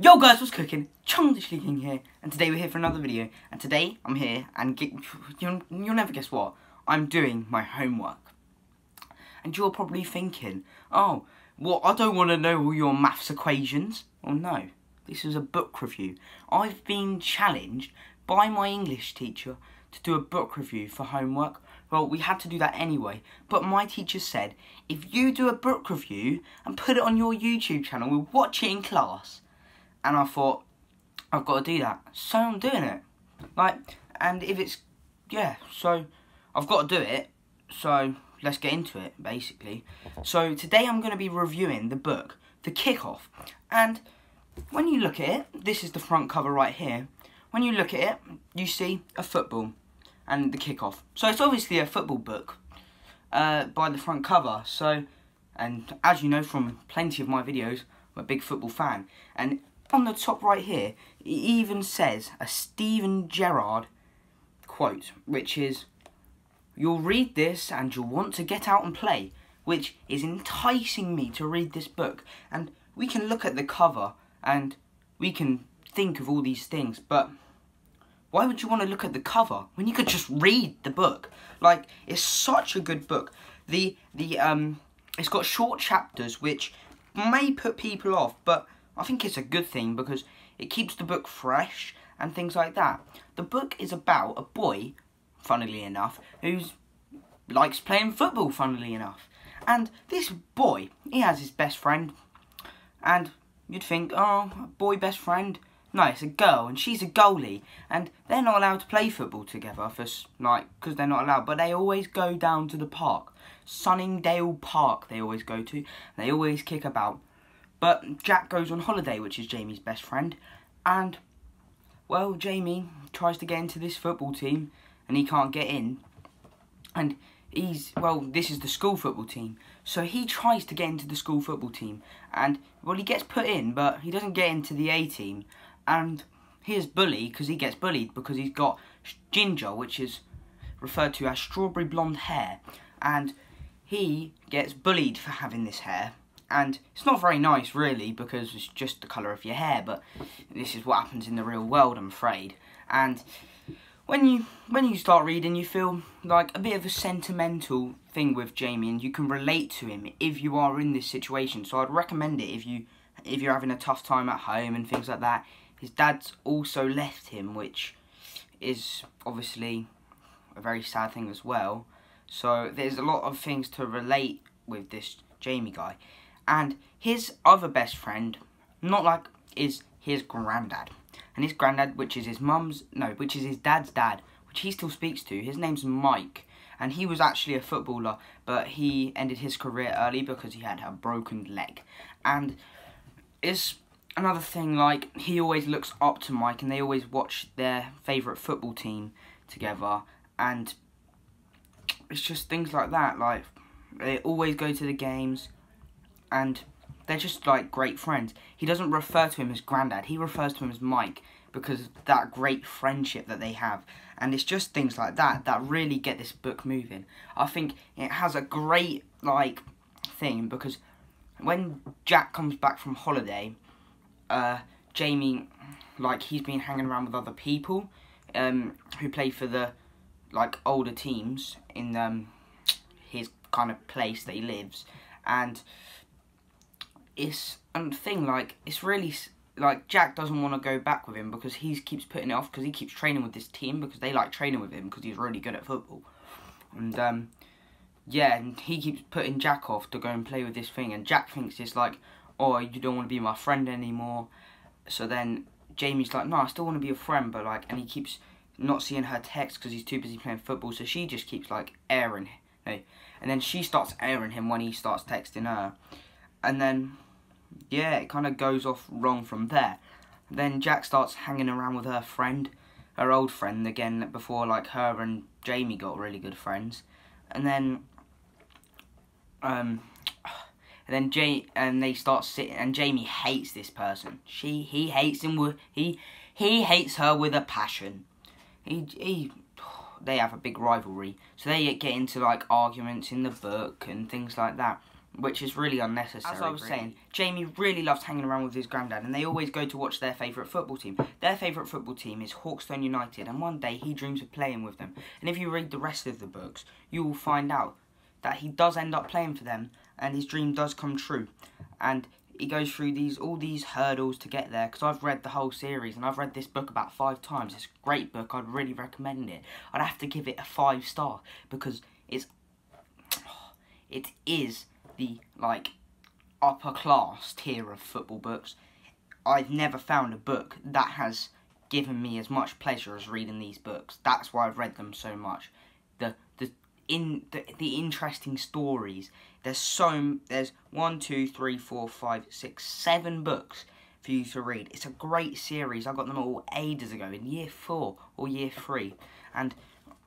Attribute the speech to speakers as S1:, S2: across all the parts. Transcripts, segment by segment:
S1: Yo guys, what's cooking? Childish King here, and today we're here for another video. And today I'm here, and you'll never guess what. I'm doing my homework. And you're probably thinking, oh, well, I don't want to know all your maths equations. Well, no, this is a book review. I've been challenged by my English teacher to do a book review for homework. Well, we had to do that anyway, but my teacher said, if you do a book review and put it on your YouTube channel, we'll watch it in class. And I thought, I've got to do that. So I'm doing it. And if it's, so I've got to do it. So let's get into it, basically. So today I'm going to be reviewing the book, The Kick-Off. And when you look at it, this is the front cover right here. When you look at it, you see a football and the kick-off. So it's obviously a football book by the front cover. So, and as you know from plenty of my videos, I'm a big football fan. And on the top right here, it even says a Steven Gerrard quote, which is, "You'll read this and you'll want to get out and play," which is enticing me to read this book. And we can look at the cover and we can think of all these things, but why would you want to look at the cover when you could just read the book? Like, it's such a good book. It's got short chapters which may put people off, but I think it's a good thing because it keeps the book fresh and things like that. The book is about a boy, funnily enough, who likes playing football, funnily enough. And this boy, he has his best friend. And you'd think, oh, boy best friend. No, it's a girl, and she's a goalie. And they're not allowed to play football together, because they're not allowed. But they always go down to the park. Sunningdale Park they always go to. They always kick about. But Jack goes on holiday, which is Jamie's best friend, and, well, Jamie tries to get into this football team, and he can't get in, and this is the school football team, so he tries to get into the school football team, and, well, he gets put in, but he doesn't get into the A team, and he is bullied, because he gets bullied, because he's got ginger, which is referred to as strawberry blonde hair, and he gets bullied for having this hair. And it's not very nice, really, because it's just the colour of your hair, but this is what happens in the real world, I'm afraid. And when you start reading, you feel like a bit of a sentimental thing with Jamie, and you can relate to him if you are in this situation. So I'd recommend it if you're having a tough time at home and things like that. His dad's also left him, which is obviously a very sad thing as well. So there's a lot of things to relate with this Jamie guy. And his other best friend, is his granddad. And his granddad, which is his dad's dad, which he still speaks to, his name's Mike. And he was actually a footballer, but he ended his career early because he had a broken leg. And it's another thing, he always looks up to Mike, and they always watch their favourite football team together. And it's just things like that, they always go to the games. And they're just, great friends. He doesn't refer to him as Grandad. He refers to him as Mike because of that great friendship that they have. And it's just things like that that really get this book moving. I think it has a great, thing because when Jack comes back from holiday, Jamie, he's been hanging around with other people who play for the, older teams in his kind of place that he lives. And it's a thing, it's really, Jack doesn't want to go back with him because he keeps putting it off because he keeps training with this team because they like training with him because he's really good at football. And, and he keeps putting Jack off to go and play with this thing, and Jack thinks it's oh, you don't want to be my friend anymore. So then Jamie's no, I still want to be a friend, but, and he keeps not seeing her text because he's too busy playing football, so she just keeps, airing him. And then she starts airing him when he starts texting her. And then, it kind of goes off wrong from there. Then Jack starts hanging around with her friend, her old friend, again, before, her and Jamie got really good friends. And then, they start sitting, and Jamie hates this person. He hates him he hates her with a passion. They have a big rivalry. So they get into, arguments in the book and things like that. which is really unnecessary. As I was saying, Jamie really loves hanging around with his granddad, and they always go to watch their favourite football team. Their favourite football team is Hawkstone United, and one day he dreams of playing with them. And if you read the rest of the books, you will find out that he does end up playing for them, and his dream does come true. And he goes through all these hurdles to get there, because I've read the whole series, and I've read this book about 5 times. It's a great book. I'd really recommend it. I'd have to give it a 5-star, because it is the, like, upper class tier of football books. I've never found a book that has given me as much pleasure as reading these books. That's why I've read them so much. The interesting stories. There's 1, 2, 3, 4, 5, 6, 7 books for you to read. It's a great series. I got them all ages ago in year 4 or year 3, and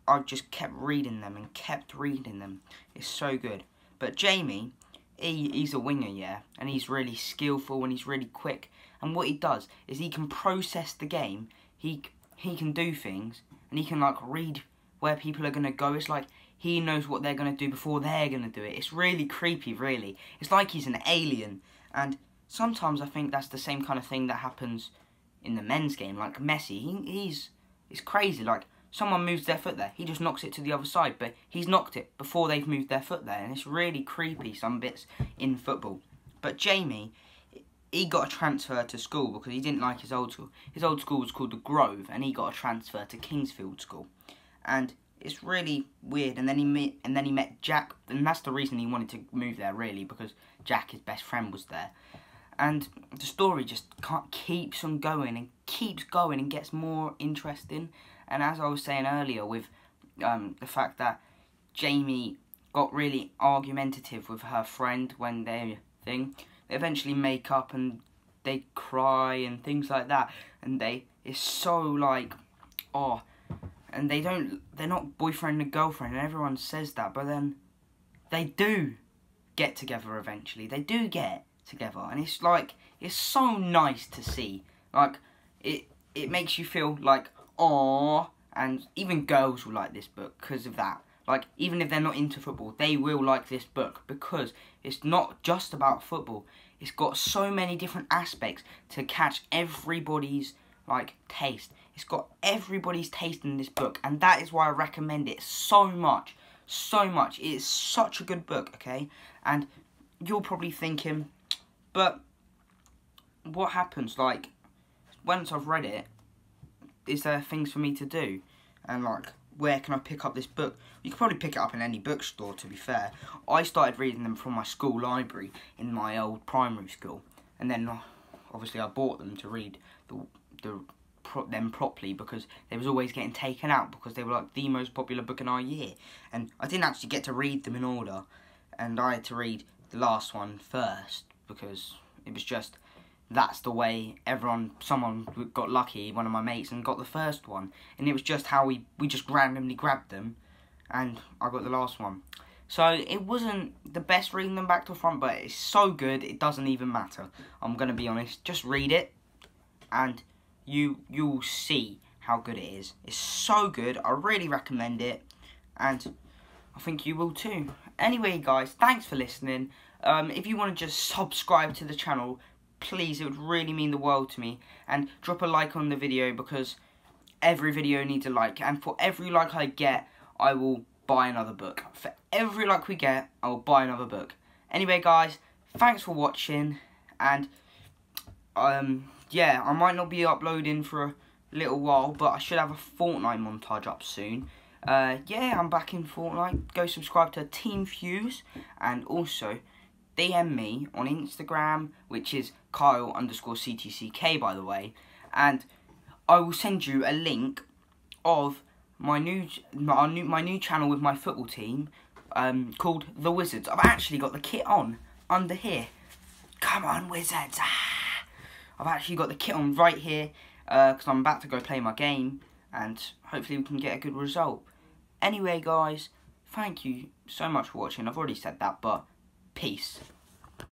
S1: I just kept reading them and kept reading them. It's so good. But Jamie, he's a winger, yeah, and he's really skillful and he's really quick. And what he does is he can process the game. He can do things, and he can, like, read where people are gonna go. It's like he knows what they're gonna do before they're gonna do it. It's really creepy, really. It's like he's an alien. And sometimes I think that's the same kind of thing that happens in the men's game. Like Messi, it's crazy. Like, someone moves their foot there, he just knocks it to the other side, but he's knocked it before they've moved their foot there, and it's really creepy, some bits in football. But Jamie, he got a transfer to school because he didn't like his old school. His old school was called the Grove, and he got a transfer to Kingsfield School. And it's really weird, and then he met Jack, and that's the reason he wanted to move there, really, because Jack, his best friend, was there. And the story just keeps on going and keeps going and gets more interesting. And as I was saying earlier, with the fact that Jamie got really argumentative with her friend when they eventually make up and they cry and things like that. And it's so like, oh, and they're not boyfriend and girlfriend, and everyone says that, but then they do get together eventually. They do get together, and it's like, it's so nice to see. Like, it makes you feel like, aww, and even girls will like this book because of that. Like, even if they're not into football, they will like this book because it's not just about football. It's got so many different aspects to catch everybody's, like, taste. It's got everybody's taste in this book, and that is why I recommend it so much. So much. It is such a good book, okay? And you're probably thinking, but what happens, like, once I've read it, is there things for me to do? And, like, where can I pick up this book? You could probably pick it up in any bookstore, to be fair. I started reading them from my school library in my old primary school. And then, obviously, I bought them to read them properly because they was always getting taken out because they were, like, the most popular book in our year. And I didn't actually get to read them in order. And I had to read the last one first because it was just, that's the way someone got lucky, one of my mates, and got the first one. And it was just how we just randomly grabbed them, and I got the last one. So it wasn't the best reading them back to front, but it's so good, it doesn't even matter. I'm going to be honest. Just read it, and you'll see how good it is. It's so good. I really recommend it, and I think you will too. Anyway, guys, thanks for listening. If you want to just subscribe to the channel, please, it would really mean the world to me. And drop a like on the video because every video needs a like. And for every like I get, I will buy another book. For every like we get, I will buy another book. Anyway, guys, thanks for watching. And, yeah, I might not be uploading for a little while, but I should have a Fortnite montage up soon. Yeah, I'm back in Fortnite. Go subscribe to Team Fuse. And also, DM me on Instagram, which is Kyle_CTCK, by the way, and I will send you a link of my new channel with my football team, called The Wizards. I've actually got the kit on under here. Come on, Wizards! Ah! I've actually got the kit on right here because I'm about to go play my game, and hopefully we can get a good result. Anyway, guys, thank you so much for watching. I've already said that, but peace.